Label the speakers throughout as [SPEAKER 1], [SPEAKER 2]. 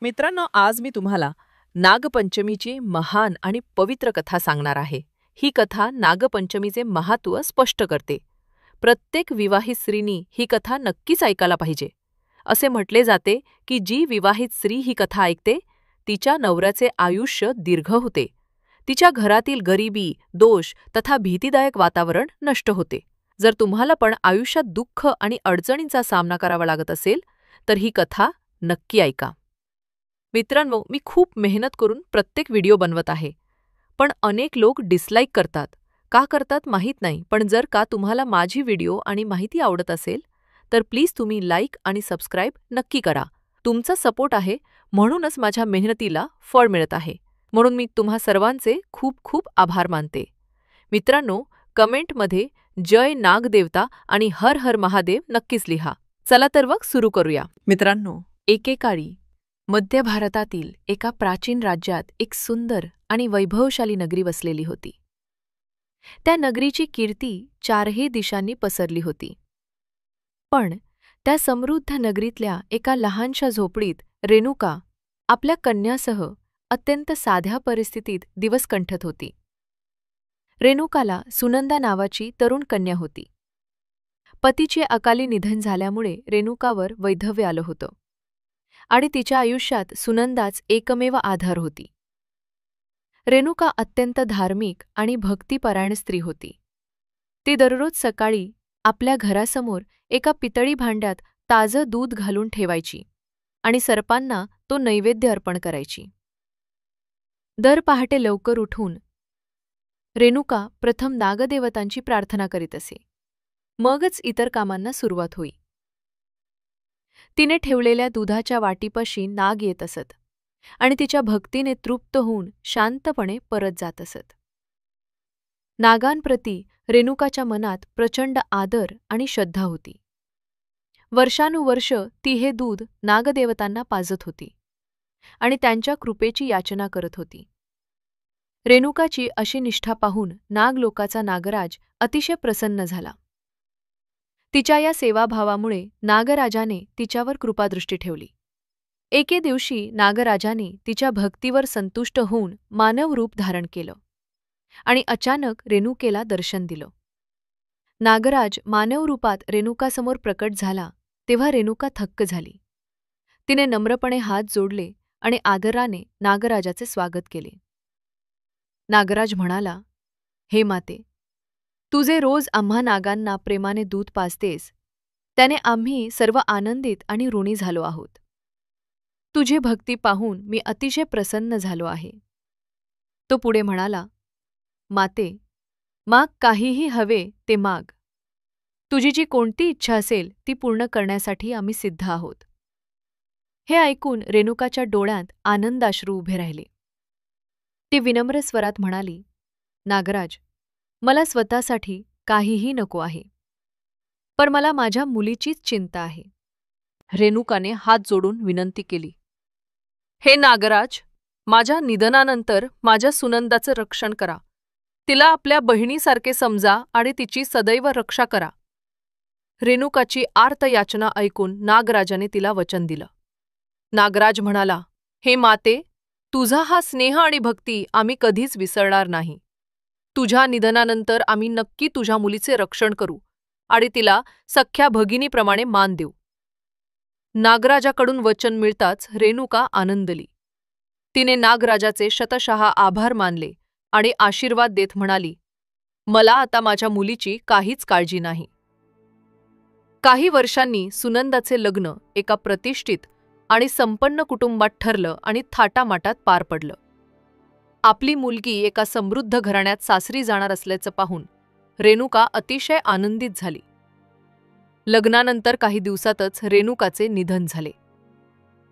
[SPEAKER 1] मित्रांनो, आज मी तुम्हाला नागपंचमीची महान आणि पवित्र कथा सांगणार आहे. ही कथा नागपंचमीचे महत्त्व स्पष्ट करते. प्रत्येक विवाहित स्त्रीनी ही कथा नक्कीच ऐकायला पाहिजे. असे म्हटले जाते की जी विवाहित स्त्री ही कथा ऐकते तिच्या नवऱ्याचे आयुष्य दीर्घ होते. तिच्या घरातील गरिबी, दोष तथा भीतीदायक वातावरण नष्ट होते. जर तुम्हाला पण आयुष्यात दुःख आणि अडचणींचा सामना करावा लागत असेल तर ही कथा नक्की ऐका. मित्रांनो, मी खूप मेहनत करून प्रत्येक व्हिडिओ बनवत आहे. पण अनेक लोक डिसलाईक करतात. का करतात माहीत नाही, पण जर का तुम्हाला माझी व्हिडिओ आणि माहिती आवडत असेल तर प्लीज तुम्ही लाईक आणि सबस्क्राईब नक्की करा. तुमचा सपोर्ट आहे म्हणूनच माझ्या मेहनतीला फळ मिळत आहे. म्हणून मी तुम्हा सर्वांचे खूप खूप आभार मानते. मित्रांनो, कमेंटमध्ये जय नागदेवता आणि हर हर महादेव नक्कीच लिहा. चला तर मग सुरू करूया. मित्रांनो, एकेकाळी मध्य भारतातील एका प्राचीन राज्यात एक सुंदर आणि वैभवशाली नगरी वसलेली होती. त्या नगरीची कीर्ती चारही दिशांनी पसरली होती. पण त्या समृद्ध नगरीतल्या एका लहानशा झोपडीत रेणुका आपल्या कन्यासह अत्यंत साध्या परिस्थितीत दिवस कंठत होती. रेणुकाला सुनंदा नावाची तरुण कन्या होती. पतीचे अकाली निधन झाल्यामुळे रेणुकावर वैधव्य आलं होतं आणि तिच्या आयुष्यात सुनंदाच एकमेव आधार होती. रेणुका अत्यंत धार्मिक आणि भक्तिपरायण स्त्री होती. ती दररोज सकाळी आपल्या घरासमोर एका पितळी भांड्यात ताजं दूध घालून ठेवायची आणि सर्पांना तो नैवेद्य अर्पण करायची. दर पहाटे लवकर उठून रेणुका प्रथम नागदेवतांची प्रार्थना करीत असे. मगच इतर कामांना सुरुवात होई. तिने ठेवलेल्या दुधाच्या वाटीपाशी नाग येत असत आणि तिच्या भक्तीने तृप्त होऊन शांतपणे परत जात असत. नागांप्रती रेणुकाच्या मनात प्रचंड आदर आणि श्रद्धा होती. वर्षानुवर्ष ती हे दूध नागदेवतांना पाजत होती आणि त्यांच्या कृपेची याचना करत होती. रेणुकाची अशी निष्ठा पाहून नागलोकाचा नागराज अतिशय प्रसन्न झाला. तिच्या या सेवाभावामुळे नागराजाने तिच्यावर कृपादृष्टी ठेवली. एके दिवशी नागराजाने तिच्या भक्तीवर संतुष्ट होऊन मानव रूप धारण केलं आणि अचानक रेणुकेला दर्शन दिलं. नागराज मानव रूपात रेणुकासमोर प्रकट झाला तेव्हा रेणुका थक्क झाली. तिने नम्रपणे हात जोडले आणि आदराने नागराजाचे स्वागत केले. नागराज म्हणाला, हे माते, तू जे रोज आम्हा नागांना प्रेमाने दूध पाजतेस त्याने आम्ही सर्व आनंदित आणि ऋणी झालो आहोत. तुझी भक्ती पाहून मी अतिशय प्रसन्न झालो आहे. तो पुढे म्हणाला, माते, माग काहीही हवे ते माग. तुझी जी कोणती इच्छा असेल ती पूर्ण करण्यासाठी आम्ही सिद्ध आहोत. हे ऐकून रेणुकाच्या डोळ्यात आनंदाश्रू उभे राहिले. ती विनम्र स्वरात म्हणाली, नागराज, मला स्वतःसाठी काहीही नको आहे, पण मला माझ्या मुलीचीच चिंता आहे. रेणुकाने हात जोडून विनंती केली, हे नागराज, माझ्या निधनानंतर माझ्या सुनंदाचं रक्षण करा. तिला आपल्या बहिणीसारखे समजा आणि तिची सदैव रक्षा करा. रेणुकाची आर्त याचना ऐकून नागराजाने तिला वचन दिलं. नागराज म्हणाला, हे माते, तुझा हा स्नेह आणि भक्ती आम्ही कधीच विसरणार नाही. तुझ्या निधनानंतर आम्ही नक्की तुझ्या मुलीचे रक्षण करू आणि तिला सख्या भगिनीप्रमाणे मान देऊ. नागराजाकडून वचन मिळताच रेणुका आनंदली. तिने नागराजाचे शतशः आभार मानले आणि आशीर्वाद देत म्हणाली, मला आता माझ्या मुलीची काहीच काळजी नाही. काही वर्षांनी सुनंदाचे लग्न एका प्रतिष्ठित आणि संपन्न कुटुंबात ठरलं आणि थाटामाटात पार पडलं. आपली मुलगी एका समृद्ध घराण्यात सासरी जाणार असल्याचं पाहून रेणुका अतिशय आनंदित झाली. लग्नानंतर काही दिवसातच रेणुकाचे निधन झाले.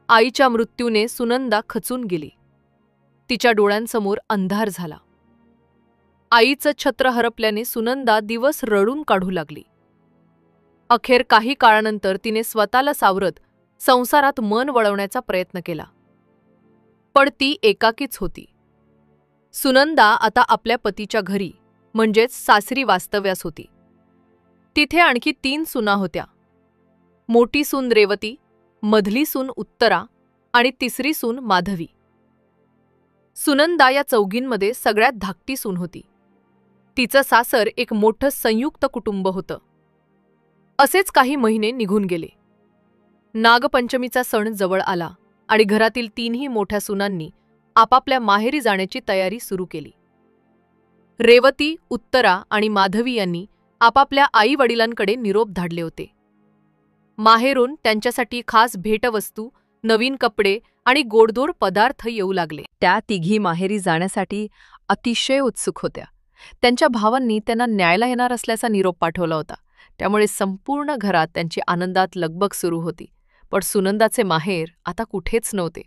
[SPEAKER 1] आईच्या मृत्यूने सुनंदा खचून गेली. तिच्या डोळ्यांसमोर अंधार झाला. आईचं छत्र हरपल्याने सुनंदा दिवस रडून काढू लागली. अखेर काही काळानंतर तिने स्वतःला सावरत संसारात मन वळवण्याचा प्रयत्न केला. पण ती एकाकीच होती. सुनंदा आता आपल्या पतीच्या घरी म्हणजेच सासरी वास्तव्यास होती. तिथे आणखी 3 सुना होत्या. मोठी सून रेवती, मधली सून उत्तरा आणि तिसरी सून माधवी. सुनंदा या चौघींमध्ये सगळ्यात धाकटी सून होती. तिचं सासर एक मोठं संयुक्त कुटुंब होतं. असेच काही महिने निघून गेले. नागपंचमीचा सण जवळ आला आणि घरातील तीनही मोठ्या सुनांनी आपापल्या माहेरी जाण्याची तयारी सुरू केली. रेवती, उत्तरा आणि माधवी यांनी आपापल्या आई-वडिलांकडे निरोप धाडले होते. माहेरून त्यांच्यासाठी खास भेटवस्तू, नवीन कपडे आणि गोडधोड पदार्थ येऊ लागले. त्या तिघी माहेरी जाण्यासाठी अतिशय उत्सुक होत्या. त्यांच्या भावांनी त्यांना न्यायला येणार असल्याचा निरोप पाठवला होता. त्यामुळे संपूर्ण घरात त्यांची आनंदात लगबग सुरू होती. पण सुनंदाचे माहेर आता कुठेच नव्हते.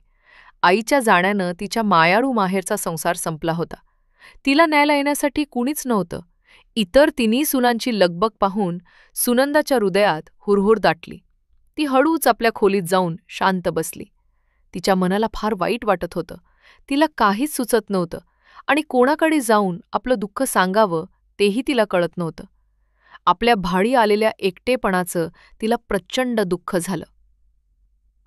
[SPEAKER 1] आईच्या जाण्यानं तिच्या मायाळू माहेरचा संसार संपला होता. तिला न्यायला येण्यासाठी कुणीच नव्हतं. इतर तिन्ही सुनांची लगबग पाहून सुनंदाच्या हृदयात हुरहुर दाटली. ती हळूच आपल्या खोलीत जाऊन शांत बसली. तिच्या मनाला फार वाईट वाटत होतं. तिला काहीच सुचत नव्हतं आणि कोणाकडे जाऊन आपलं दुःख सांगावं तेही तिला कळत नव्हतं. आपल्या भाडी आलेल्या एकटेपणाचं तिला प्रचंड दुःख झालं.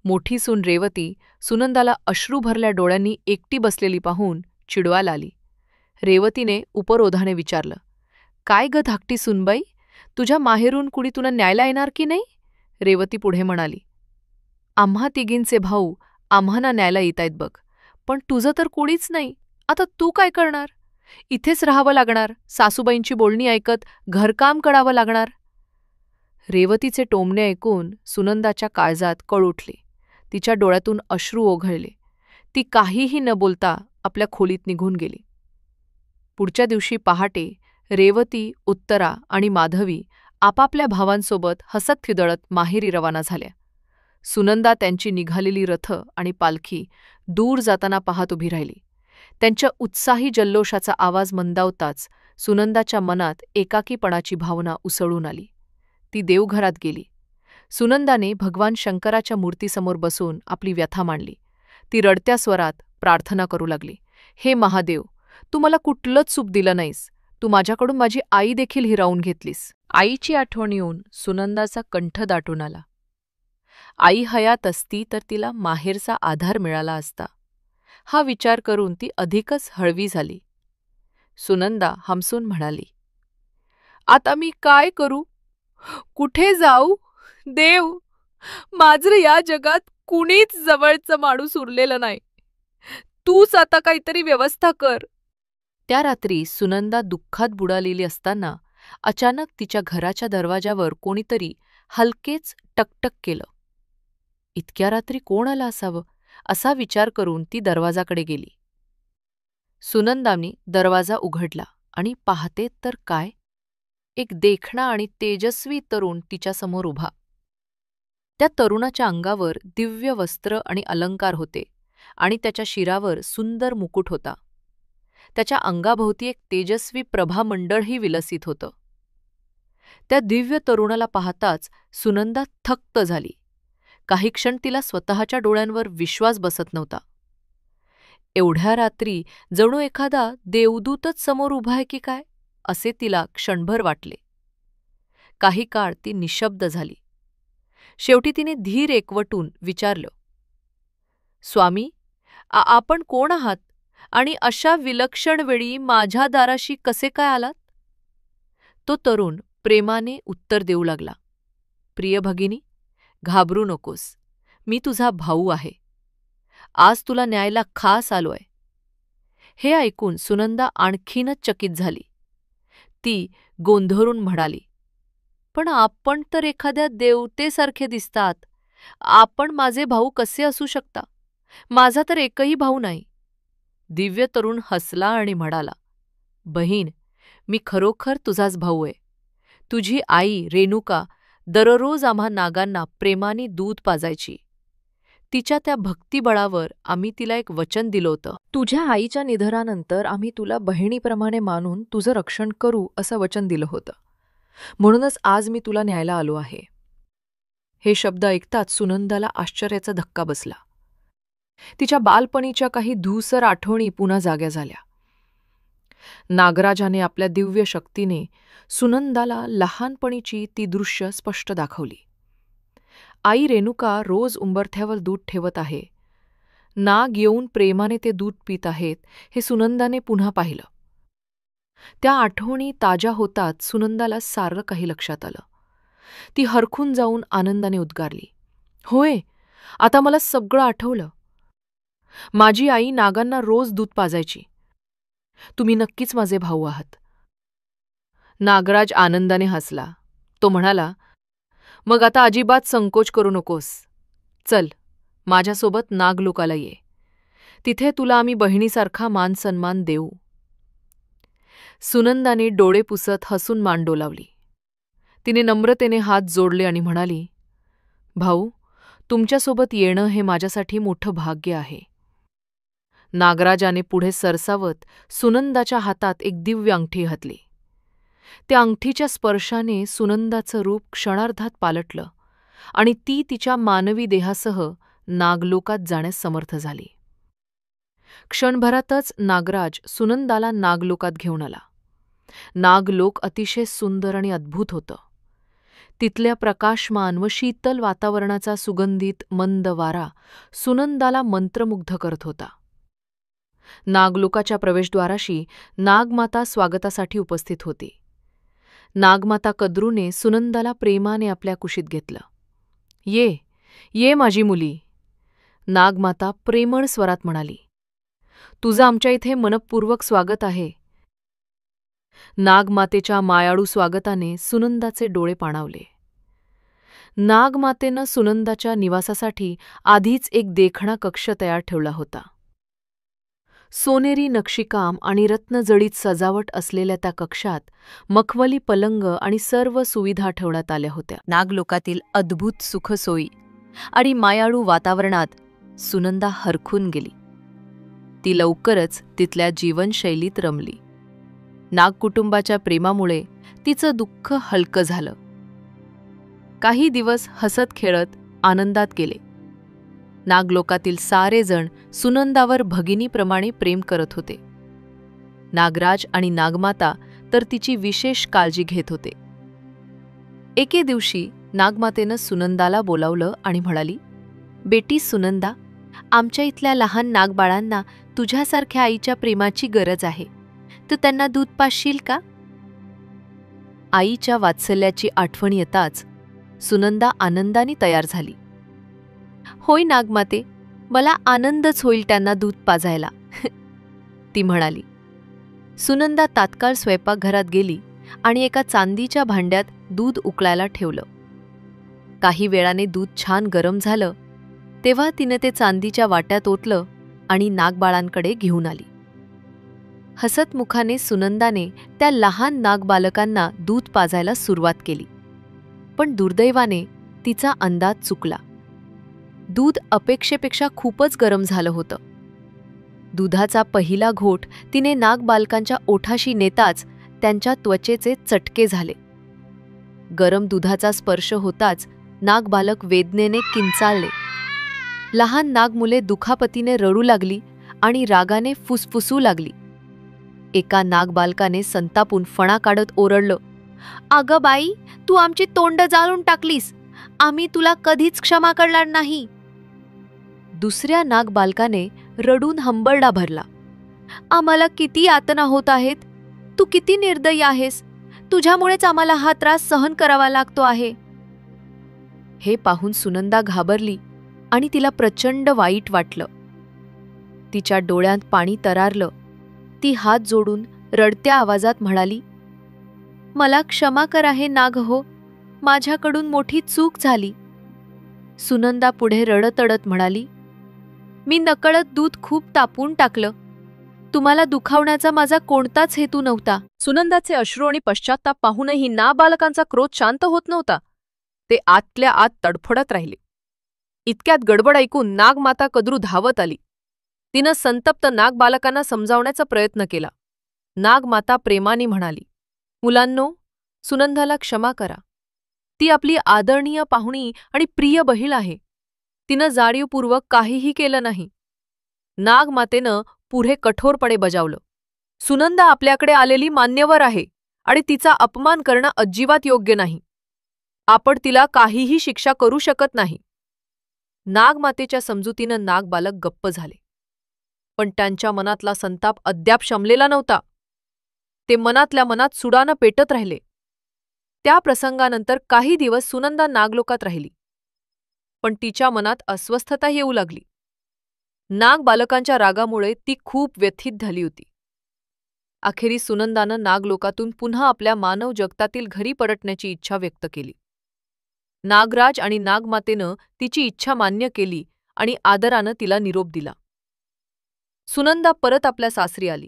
[SPEAKER 1] मोठी सून रेवती सुनंदाला अश्रू भरल्या डोळ्यांनी एकटी बसलेली पाहून चिडवायला आली. रेवतीने उपरोधाने विचारलं, "काय ग धाकटी सूनबाई, तुझ्या माहेरून कुणी तुला न्यायला येणार की नाही?" रेवती पुढे म्हणाली, "आम्हा तिघींचे भाऊ आम्हांना न्यायला येतायत बघ, पण तुझं तर कुणीच नाही. आता तू काय करणार? इथेच राहावं लागणार, सासूबाईंची बोलणी ऐकत घरकाम करावं लागणार." रेवतीचे टोमणे ऐकून सुनंदाच्या काळजात कळ उठली. तिच्या डोळ्यातून अश्रू ओघळले. ती काहीही न बोलता आपल्या खोलीत निघून गेली. पुढच्या दिवशी पहाटे रेवती, उत्तरा आणि माधवी आपापल्या भावांसोबत हसत खिदळत माहेरी रवाना झाल्या. सुनंदा त्यांची निघालेली रथ आणि पालखी दूर जाताना पाहत उभी राहिली. त्यांच्या उत्साही जल्लोषाचा आवाज मंदावताच सुनंदाच्या मनात एकाकीपणाची भावना उसळून आली. ती देवघरात गेली. सुनंदाने भगवान शंकराच्या मूर्तीसमोर बसून आपली व्यथा मांडली. ती रडत्या स्वरात प्रार्थना करू लागली, "हे महादेव, तू मला कुठलंच सुख दिलं नाहीस. तू माझ्याकडून माझी आई देखील हिरावून घेतलीस." आईची आठवण येऊन सुनंदाचा कंठ दाटून आला. आई हयात असती तर तिला माहेरचा आधार मिळाला असता. हा विचार करून ती अधिकच हळवी झाली. सुनंदा हमसून म्हणाली, "आता मी काय करू? कुठे जाऊ? देव, माझं या जगात कुणीच जवळचं माणूस उरलेलं नाही. तूच आता काहीतरी व्यवस्था कर." त्या रात्री सुनंदा दुःखात बुडालेली असताना अचानक तिच्या घराच्या दरवाजावर कोणीतरी हलकेच टकटक केलं. इतक्या रात्री कोण आलं असावं असा विचार करून ती दरवाजाकडे गेली. सुनंदाने दरवाजा उघडला आणि पाहते तर काय, एक देखणा आणि तेजस्वी तरुण तिच्यासमोर उभा. त्या तरुणाच्या अंगावर दिव्य वस्त्र आणि अलंकार होते आणि त्याच्या शिरावर सुंदर मुकुट होता. त्याच्या अंगाभोवती एक तेजस्वी प्रभामंडळही विलसित होतं. त्या दिव्य तरुणाला पाहताच सुनंदा थक्क झाली. काही क्षण तिला स्वतःच्या डोळ्यांवर विश्वास बसत नव्हता. एवढ्या रात्री जणू एखादा देवदूतच समोर उभा आहे की काय, असे तिला क्षणभर वाटले. काही काळ ती निशब्द झाली. शेवटी तिने धीर एकवटून विचारलं, "स्वामी, आपण कोण आहात आणि अशा विलक्षण वेळी माझ्या दाराशी कसे काय आलात?" तो तरुण प्रेमाने उत्तर देऊ लागला, "प्रिय भगिनी, घाबरू नकोस. मी तुझा भाऊ आहे. आज तुला न्यायला खास आलोय." हे ऐकून सुनंदा आणखीनच चकित झाली. ती गोंधळून म्हणाली, "पण आपण तर एखाद्या देवतेसारखे दिसतात. आपण माझे भाऊ कसे असू शकता? माझा तर एकही भाऊ नाही." दिव्य तरुण हसला आणि म्हणाला, "बहीण, मी खरोखर तुझाच भाऊ आहे. तुझी आई रेणुका दररोज आम्हा नागांना प्रेमाने दूध पाजायची. तिच्या त्या भक्तिबळावर आम्ही तिला एक वचन दिलं होतं. तुझ्या आईच्या निधनानंतर आम्ही तुला बहिणीप्रमाणे मानून तुझं रक्षण करू असं वचन दिलं होतं. म्हणूनच आज मी तुला न्यायला आलो आहे." हे शब्द ऐकताच सुनंदाला आश्चर्याचा धक्का बसला. तिच्या बालपणीच्या काही धूसर आठवणी पुन्हा जाग्या झाल्या. नागराजाने आपल्या दिव्य शक्तीने सुनंदाला लहानपणीची ती दृश्य स्पष्ट दाखवली. आई रेणुका रोज उंबरठ्यावर दूध ठेवत आहे नाग येऊन प्रेमाने ते दूध पित आहेत हे सुनंदाने पुन्हा पाहिलं. त्या आठवणी ताज्या होताच सुनंदाला सारं काही लक्षात आलं. ती हरखून जाऊन आनंदाने उद्गारली, "होय, आता मला सगळं आठवलं. माझी आई नागांना रोज दूध पाजायची. तुम्ही नक्कीच माझे भाऊ आहात." नागराज आनंदाने हसला. तो म्हणाला, "मग आता अजिबात संकोच करू नकोस. चल, माझ्यासोबत नागलोकाला ये. तिथे तुला आम्ही बहिणीसारखा मानसन्मान देऊ." सुनंदाने डोळे पुसत हसून मान डोलावली. तिने नम्रतेने हात जोडले आणि म्हणाली, "भाऊ, तुमच्यासोबत येणं हे माझ्यासाठी मोठं भाग्य आहे." नागराजाने पुढे सरसावत सुनंदाच्या हातात एक दिव्य अंगठी घातली. त्या अंगठीच्या स्पर्शाने सुनंदाचं रूप क्षणार्धात पालटलं आणि ती तिच्या मानवी देहासह नागलोकात जाण्यास समर्थ झाली. क्षणभरातच नागराज सुनंदाला नागलोकात घेऊन आला. नागलोक अतिशय सुंदर आणि अद्भुत होतं. तिथल्या प्रकाशमान व शीतल वातावरणाचा सुगंधित मंद वारा सुनंदाला मंत्रमुग्ध करत होता. नागलोकाच्या प्रवेशद्वाराशी नागमाता स्वागतासाठी उपस्थित होती. नागमाता कद्रूने सुनंदाला प्रेमाने आपल्या कुशीत घेतलं. "ये, ये माझी मुली," नागमाता प्रेमळ स्वरात म्हणाली. "तुझं आमच्या इथे मनःपूर्वक स्वागत आहे." नागमातेच्या मायाळू स्वागताने सुनंदाचे डोळे पाणावले. नागमातेनं सुनंदाच्या निवासासाठी आधीच एक देखणा कक्ष तयार ठेवला होता. सोनेरी नक्षीकाम आणि रत्नजडीत सजावट असलेल्या त्या कक्षात मखमली पलंग आणि सर्व सुविधा ठेवण्यात आल्या होत्या. नागलोकातील अद्भुत सुखसोयी आणि मायाळू वातावरणात सुनंदा हरखून गेली. ती लवकरच तिथल्या जीवनशैलीत रमली. नागकुटुंबाच्या प्रेमामुळे तिचं दुःख हलकं झालं. काही दिवस हसत खेळत आनंदात गेले. नागलोकातील सारे जण सुनंदावर भगिनीप्रमाणे प्रेम करत होते. नागराज आणि नागमाता तर तिची विशेष काळजी घेत होते. एके दिवशी नागमातेनं सुनंदाला बोलावलं आणि म्हणाली, "बेटी सुनंदा, आमच्या इथल्या लहान नागबाळांना तुझ्यासारख्या आईच्या प्रेमाची गरज आहे. तू त्यांना दूध पाजशील का?" आईच्या वात्सल्याची आठवण येताच सुनंदा आनंदाने तयार झाली. "होय नागमाते, मला आनंदच होईल त्यांना दूध पाजायला," ती म्हणाली. सुनंदा तात्काळ स्वयंपाकघरात गेली आणि एका चांदीच्या भांड्यात दूध उकळायला ठेवलं. काही वेळाने दूध छान गरम झालं तेव्हा तिने ते चांदीच्या वाट्यात ओतलं आणि नागबाळांकडे घेऊन आली. हसत मुखाने सुनंदाने त्या लहान नागबालकांना दूध पाजायला सुरुवात केली. पण दुर्दैवाने तिचा अंदाज चुकला. दूध अपेक्षेपेक्षा खूपच गरम झालं होतं. दुधाचा पहिला घोट तिने नागबालकांच्या ओठाशी नेताच त्यांच्या त्वचेचे चटके झाले. गरम दुधाचा स्पर्श होताच नागबालक वेदनेने किंचाळले. लहान नागमुले दुखापतीने रडू लागली आणि रागाने फुसफुसू लागली. एका नागबालकाने संतापून फणा काढत ओरडलं, "अगं बाई, तू आमची तोंड जाळून टाकलीस. आम्ही तुला कधीच क्षमा करणार नाही." दुसऱ्या नागबालकाने रडून हंबरडा भरला, "आम्हाला किती यातना होत आहेत. तू किती निर्दयी आहेस. तुझ्यामुळेच आम्हाला हा त्रास सहन करावा लागतो आहे." हे पाहून सुनंदा घाबरली आणि तिला प्रचंड वाईट वाटलं. तिच्या डोळ्यात पाणी तरारलं. ती हात जोडून रडत्या आवाजात म्हणाली, "मला क्षमा करा हे नाग हो. माझ्याकडून मोठी चूक झाली." सुनंदा पुढे रडतडत म्हणाली, "मी नकळत दूध खूप तापवून टाकलं. तुम्हाला दुखावण्याचा माझा कोणताच हेतू नव्हता."
[SPEAKER 2] सुनंदाचे अश्रू आणि पश्चात्ताप पाहूनही नागबालकांचा क्रोध शांत होत नव्हता. ते आतल्या आत तडफडत राहिले. इतक्यात गडबड ऐकून नागमाता कद्रू धावत आली. तिनं संतप्त नागबालकांना समजावण्याचा प्रयत्न केला. नागमाता प्रेमाने म्हणाली, "मुलांनो, सुनंदाला क्षमा करा. ती आपली आदरणीय पाहुणी आणि प्रिय बहीण आहे. तिनं जाणीवपूर्वक काहीही केलं नाही." नागमातेनं पुढे कठोरपणे बजावलं, "सुनंदा आपल्याकडे आलेली मान्यवर आहे आणि तिचा अपमान करणं अजिबात योग्य नाही. आपण तिला काहीही शिक्षा करू शकत नाही." नागमातेच्या समजुतीनं नागबालक गप्प झाले. पण त्यांच्या मनातला संताप अद्याप शमलेला नव्हता. ते मनातल्या मनात सुडानं पेटत राहिले. त्या प्रसंगानंतर काही दिवस सुनंदा नागलोकात राहिली. पण तिच्या मनात अस्वस्थता येऊ लागली. नागबालकांच्या रागामुळे ती खूप व्यथित झाली होती. अखेरीस सुनंदानं नागलोकातून पुन्हा आपल्या मानव जगतातील घरी परतण्याची इच्छा व्यक्त केली. नागराज आणि नागमातेनं तिची इच्छा मान्य केली आणि आदरानं तिला निरोप दिला. सुनंदा परत आपल्या सासरी आली.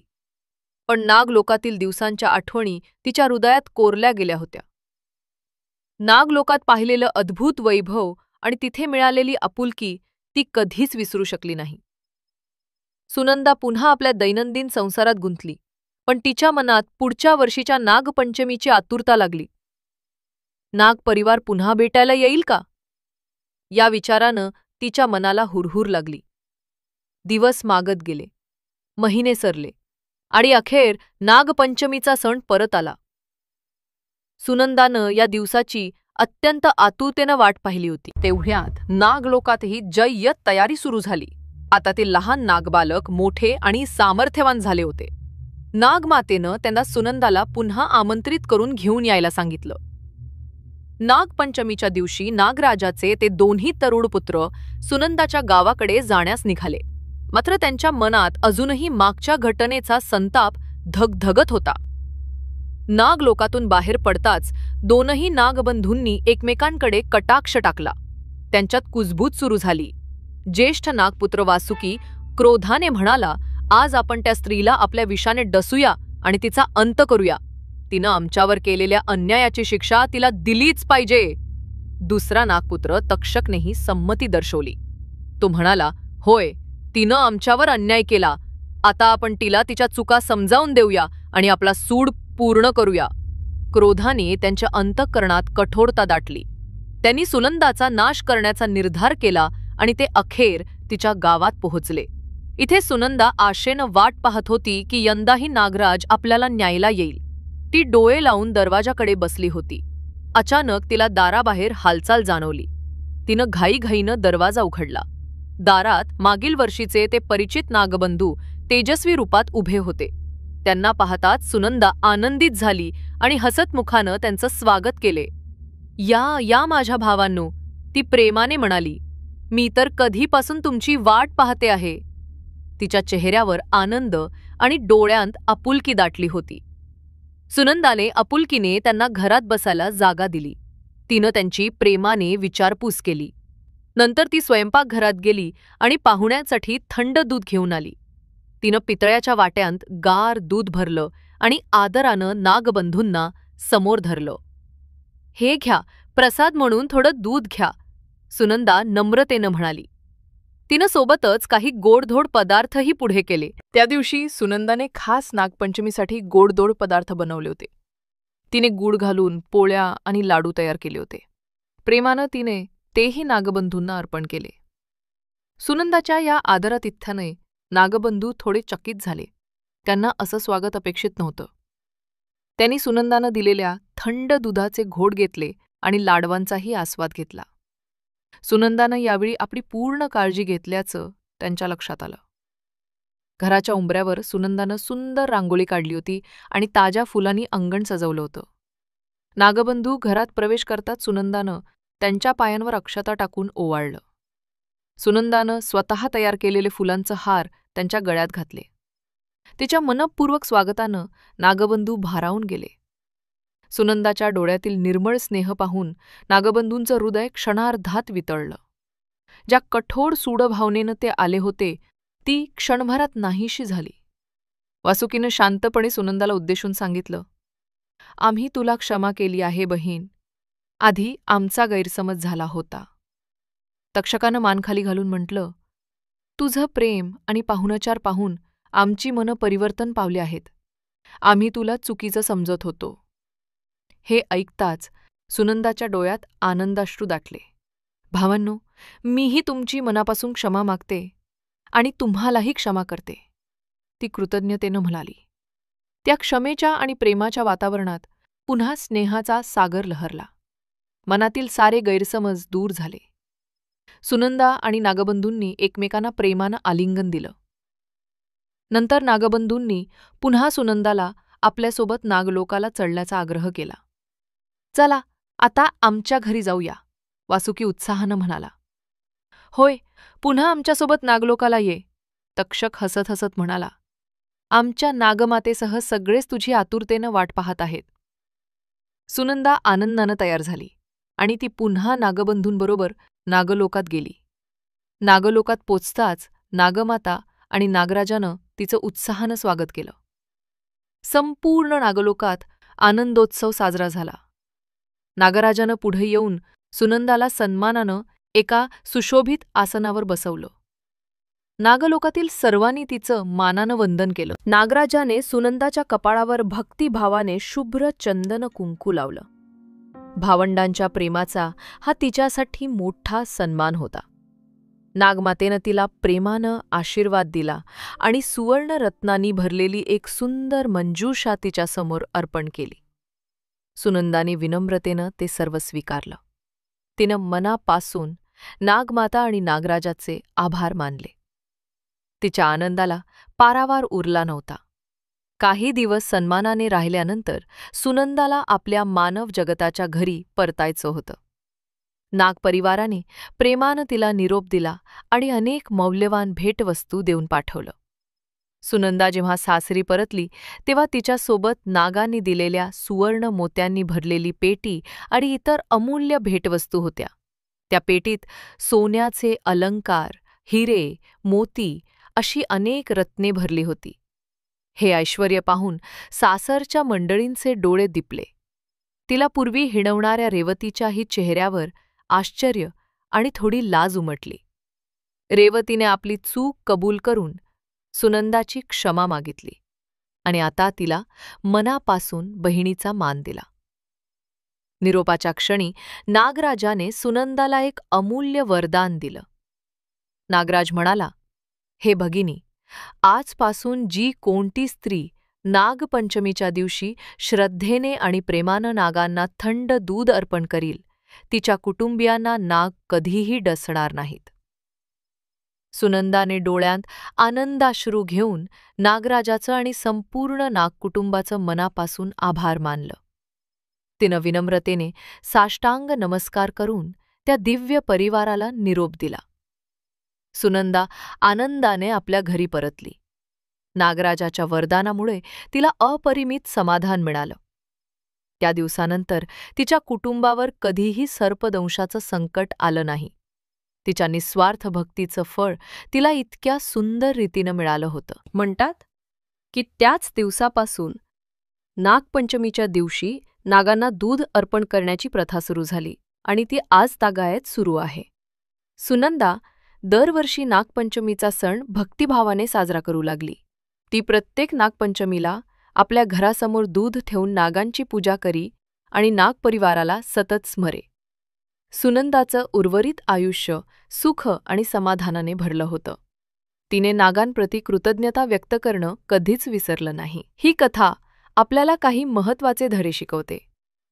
[SPEAKER 2] पण नागलोकातील दिवसांच्या आठवणी तिच्या हृदयात कोरल्या गेल्या होत्या. नागलोकात पाहिलेलं अद्भुत वैभव आणि तिथे मिळालेली आपुलकी ती कधीच विसरू शकली नाही. सुनंदा पुन्हा आपल्या दैनंदिन संसारात गुंतली. पण तिच्या मनात पुढच्या वर्षीच्या नागपंचमीची आतुरता लागली. नाग परिवार पुन्हा भेटायला येईल का? या विचारानं तिच्या मनाला हुरहुर लागली. दिवस मागत गेले, महिने सरले आणि अखेर नागपंचमीचा सण परत आला. सुनंदानं या दिवसाची अत्यंत आतुरतेनं वाट पाहिली होती. तेवढ्यात नागलोकातही जय्यत तयारी सुरू झाली. आता ते लहान नागबालक मोठे आणि सामर्थ्यवान झाले होते. नागमातेनं त्यांना सुनंदाला पुन्हा आमंत्रित करून घेऊन यायला सांगितलं. नागपंचमीच्या दिवशी नागराजाचे ते दोन्ही तरुण पुत्र सुनंदाच्या गावाकडे जाण्यास निघाले. मात्र त्यांच्या मनात अजूनही मागच्या घटनेचा संताप धगधगत होता. नागलोकातून बाहेर पडताच दोनही नागबंधूंनी एकमेकांकडे कटाक्ष टाकला. त्यांच्यात कुजबूज सुरू झाली. ज्येष्ठ नागपुत्र वासुकी क्रोधाने म्हणाला, आज आपण त्या स्त्रीला आपल्या विषाने डसूया आणि तिचा अंत करूया. तिनं आमच्यावर केलेल्या अन्यायाची शिक्षा तिला दिलीच पाहिजे. दुसरा नागपुत्र तक्षकनेही संमती दर्शवली. तो म्हणाला, होय, तिनं आमच्यावर अन्याय केला. आता आपण तिला तिच्या चुका समजावून देऊया आणि आपला सूड पूर्ण करूया. क्रोधाने त्यांच्या अंतःकरणात कठोरता दाटली. त्यांनी सुनंदाचा नाश करण्याचा निर्धार केला आणि ते अखेर तिच्या गावात पोहोचले. इथे सुनंदा आशेनं वाट पाहत होती की यंदाही नागराज आपल्याला न्यायला येईल. ती डोळे लावून दरवाजाकडे बसली होती. अचानक तिला दाराबाहेर हालचाल जाणवली. तिनं घाईघाईनं दरवाजा उघडला. दारात मागील वर्षीचे ते परिचित नागबंधू तेजस्वी रूपात उभे होते. त्यांना पाहताच सुनंदा आनंदित झाली आणि हसतमुखानं त्यांचं स्वागत केले. या माझ्या भावांनो, ती प्रेमाने म्हणाली. मी तर कधीपासून तुमची वाट पाहते आहे. तिच्या चेहऱ्यावर आनंद आणि डोळ्यांत आपुलकी दाटली होती. सुनंदाने आपुलकीने त्यांना घरात बसायला जागा दिली. तिनं त्यांची प्रेमाने विचारपूस केली. नंतर ती स्वयंपाकघरात गेली आणि पाहुण्यांसाठी थंड दूध घेऊन आली. तिनं पितळ्याच्या वाट्यांत गार दूध भरलं आणि आदरानं नागबंधूंना समोर धरलं. हे घ्या, प्रसाद म्हणून थोडं दूध घ्या, सुनंदा नम्रतेनं म्हणाली. तिनं सोबतच काही गोडधोड पदार्थही पुढे केले. त्या दिवशी सुनंदाने खास नागपंचमीसाठी गोडधोड पदार्थ बनवले होते. तिने गूळ घालून पोळ्या आणि लाडू तयार केले होते. प्रेमानं तिने तेही नागबंधूंना अर्पण केले. सुनंदाच्या या आदरातिथ्याने नागबंधू थोडे चकित झाले. त्यांना असं स्वागत अपेक्षित नव्हतं. त्यांनी सुनंदानं दिलेल्या थंड दुधाचे घोट घेतले आणि लाडवांचाही आस्वाद घेतला. सुनंदानं यावेळी आपली पूर्ण काळजी घेतल्याचं त्यांच्या लक्षात आलं. घराच्या उंबऱ्यावर सुनंदानं सुंदर रांगोळी काढली होती आणि ताज्या फुलांनी अंगण सजवलं होतं. नागबंधू घरात प्रवेश करताच सुनंदानं त्यांच्या पायांवर अक्षता टाकून ओवाळलं. सुनंदानं स्वतः तयार केलेले फुलांचं हार त्यांच्या गळ्यात घातले. तिच्या मनःपूर्वक स्वागतानं नागबंधू भारावून गेले. सुनंदाच्या डोळ्यातील निर्मळ स्नेह पाहून नागबंधूंचं हृदय क्षणार्धात वितळलं. ज्या कठोर सूडभावनेनं ते आले होते ती क्षणभरात नाहीशी झाली. वासुकीनं शांतपणे सुनंदाला उद्देशून सांगितलं, आम्ही तुला क्षमा केली आहे बहीण. आधी आमचा गैरसमज झाला होता. तक्षकानं मान खाली घालून म्हटलं, तुझं प्रेम आणि पाहुणचार पाहून आमची मनं परिवर्तन पावली आहेत. आम्ही तुला चुकीचं समजत होतो. हे ऐकताच सुनंदाच्या डोळ्यात आनंदाश्रू दाटले. भावांनो, मीही तुमची मनापासून क्षमा मागते आणि तुम्हालाही क्षमा करते, ती कृतज्ञतेनं म्हणाली. त्या क्षमेच्या आणि प्रेमाच्या वातावरणात पुन्हा स्नेहाचा सागर लहरला. मनातील सारे गैरसमज दूर झाले.
[SPEAKER 1] सुनंदा आणि नागबंधूंनी एकमेकांना प्रेमानं आलिंगन दिलं. नंतर नागबंधूंनी पुन्हा सुनंदाला आपल्यासोबत नागलोकाला चढण्याचा आग्रह केला. चला, आता आमच्या घरी जाऊया, वासुकी उत्साहानं म्हणाला. होय, पुन्हा आमच्यासोबत नागलोकाला ये, तक्षक हसत हसत म्हणाला. आमच्या नागमातेसह सगळेच तुझी आतुरतेनं वाट पाहत आहेत. सुनंदा आनंदानं तयार झाली आणि ती पुन्हा नागबंधूंबरोबर नागलोकात गेली. नागलोकात पोचताच नागमाता आणि नागराजानं तिचं उत्साहानं स्वागत केलं. संपूर्ण नागलोकात आनंदोत्सव साजरा झाला. नागराजानं पुढे येऊन सुनंदाला सन्मानानं एका सुशोभित आसनावर बसवलं. नागलोकातील सर्वांनी तिचं मानानं वंदन केलं. नागराजाने सुनंदाच्या कपाळावर भक्तिभावाने शुभ्र चंदन कुंकू लावलं. भावंडांच्या प्रेमाचा हा तिच्यासाठी मोठा सन्मान होता. नागमातेनं तिला प्रेमानं आशीर्वाद दिला आणि सुवर्णरत्नांनी भरलेली एक सुंदर मंजूषा तिच्यासमोर अर्पण केली. सुनंदाने विनम्रतेनं ते सर्व स्वीकारलं. तिनं मनापासून नागमाता आणि नागराजाचे आभार मानले. तिच्या आनंदाला पारावार उरला नव्हता. काही दिवस सन्मानाने राहिल्यानंतर सुनंदाला आपल्या मानव जगताच्या घरी परतायचं होतं. नागपरिवाराने प्रेमानं तिला निरोप दिला आणि अनेक मौल्यवान भेटवस्तू देऊन पाठवलं. सुनंदा जेव्हा सासरी परतली तेव्हा तिच्यासोबत नागांनी दिलेल्या सुवर्ण मोत्यांनी भरलेली पेटी आणि इतर अमूल्य भेटवस्तू होत्या. त्या पेटीत सोन्याचे अलंकार, हिरे, मोती अशी अनेक रत्ने भरली होती. हे ऐश्वर्य पाहून सासरच्या मंडळींचे डोळे दिपले. तिला पूर्वी हिणवणाऱ्या रेवतीच्याही चेहऱ्यावर आश्चर्य आणि थोडी लाज उमटली. रेवतीने आपली चूक कबूल करून सुनंदाची क्षमा मागितली आणि आता तिला मनापासून बहिणीचा मान दिला. निरोपाच्या क्षणी नागराजाने सुनंदाला एक अमूल्य वरदान दिलं. नागराज म्हणाला, हे भगिनी, आजपासून जी कोणती स्त्री नागपंचमीच्या दिवशी श्रद्धेने आणि प्रेमानं नागांना थंड दूध अर्पण करील, तिच्या कुटुंबियांना नाग कधीही डसणार नाहीत. सुनंदाने डोळ्यांत आनंदाश्रू घेऊन नागराजाचं आणि संपूर्ण नागकुटुंबाचं मनापासून आभार मानलं. तिनं विनम्रतेने साष्टांग नमस्कार करून त्या दिव्य परिवाराला निरोप दिला. सुनंदा आनंदाने आपल्या घरी परतली. नागराजाच्या वरदानामुळे तिला अपरिमित समाधान मिळालं. त्या दिवसानंतर तिच्या कुटुंबावर कधीही सर्पदंशाचं संकट आलं नाही. तिच्या निस्वार्थ भक्तीचं फळ तिला इतक्या सुंदर रीतीनं मिळालं होतं. म्हणतात की त्याच दिवसापासून नागपंचमीच्या दिवशी नागांना दूध अर्पण करण्याची प्रथा सुरू झाली आणि ती आज तागायत सुरू आहे. सुनंदा दरवर्षी नागपंचमीचा सण भक्तिभावाने साजरा करू लागली. ती प्रत्येक नागपंचमीला आपल्या घरासमोर दूध ठेवून नागांची पूजा करी आणि नागपरिवाराला सतत स्मरे. सुनंदाचं उर्वरित आयुष्य सुख आणि समाधानाने भरलं होतं. तिने नागांप्रती कृतज्ञता व्यक्त करणं कधीच विसरलं नाही. ही कथा आपल्याला काही महत्त्वाचे धडे शिकवते.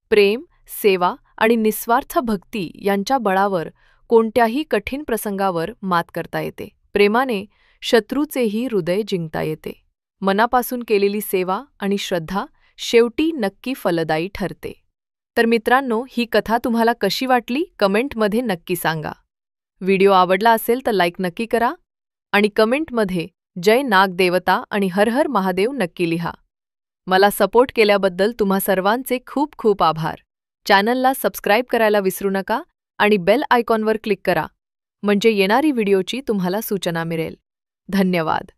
[SPEAKER 1] प्रेम, सेवा आणि निस्वार्थ भक्ती यांच्या बळावर कोणत्याही कठीण प्रसंगावर मात करता येते. प्रेमाने शत्रूचेही हृदय जिंकता येते. मनापासून केलेली सेवा आणि श्रद्धा शेवटी नक्की फलदायी ठरते. तर मित्रांनो, ही कथा तुम्हाला कशी वाटली कमेंटमध्ये नक्की सांगा. व्हिडिओ आवडला असेल तर लाईक नक्की करा आणि कमेंटमध्ये जय नागदेवता आणि हर हर महादेव नक्की लिहा. मला सपोर्ट केल्याबद्दल तुम्हा सर्वांचे खूप खूप आभार. चॅनलला सबस्क्राईब करायला विसरू नका आणि बेल आयकॉनवर क्लिक करा म्हणजे येणारी व्हिडिओची तुम्हाला सूचना मिळेल. धन्यवाद.